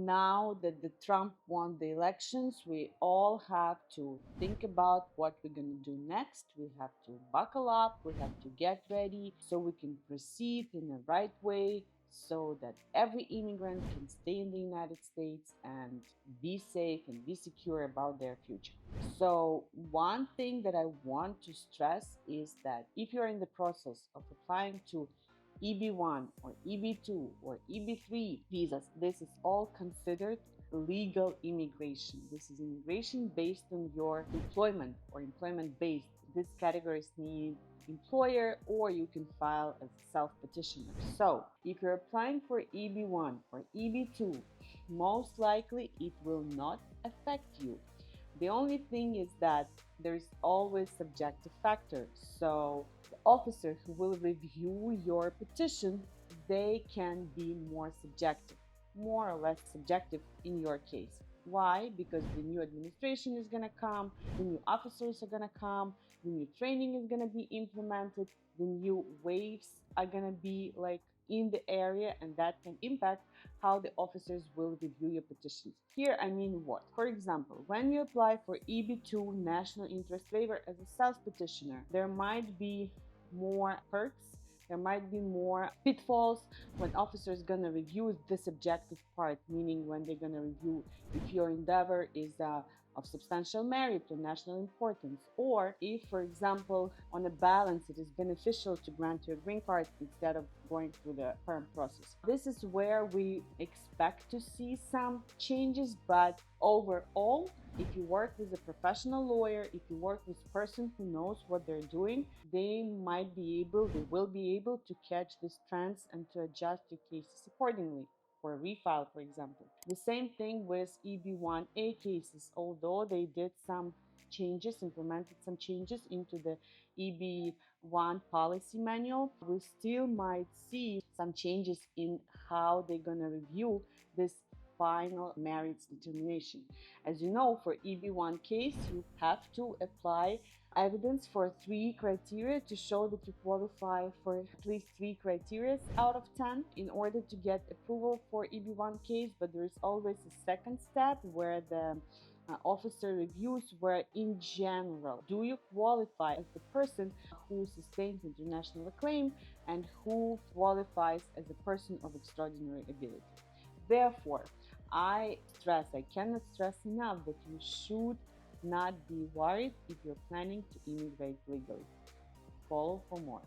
now that the Trump won the elections, we all have to think about what we're going to do next. We have to buckle up, we have to get ready so we can proceed in the right way, so that every immigrant can stay in the United States and be safe and be secure about their future. So one thing that I want to stress is that if you're in the process of applying to EB1 or EB2 or EB3 visas, this is all considered legal immigration. This is immigration based on your employment or employment based. These categories need employer, or you can file as a self-petitioner. So if you're applying for EB1 or EB2, most likely it will not affect you. The only thing is that there's always subjective factor. So the officer who will review your petition, they can be more subjective, more or less subjective in your case. Why? Because the new administration is going to come, the new officers are going to come, the new training is going to be implemented, the new waves are going to be like in the area, and that can impact how the officers will review your petitions. Here, I mean what? For example, when you apply for EB2 national interest waiver as a self-petitioner, there might be more perks, there might be more pitfalls when officers gonna review the subjective part, meaning when they're gonna review if your endeavor is of substantial merit or national importance, or if, for example, on a balance, it is beneficial to grant you a green card instead of going through the perm process. This is where we expect to see some changes, but overall, if you work with a professional lawyer, if you work with a person who knows what they're doing, they will be able to catch these trends and to adjust your cases accordingly. For a refile, for example. The same thing with EB1A cases, although they did some changes, implemented some changes into the EB1 policy manual, we still might see some changes in how they're going to review this final merits determination. As you know, for EB1 case, you have to apply evidence for 3 criteria to show that you qualify for at least 3 criteria out of 10 in order to get approval for EB1 case. But there is always a second step where the officer reviews, where in general, do you qualify as the person who sustains international acclaim and who qualifies as a person of extraordinary ability. Therefore, I cannot stress enough that you should not be worried if you're planning to immigrate legally. Follow for more.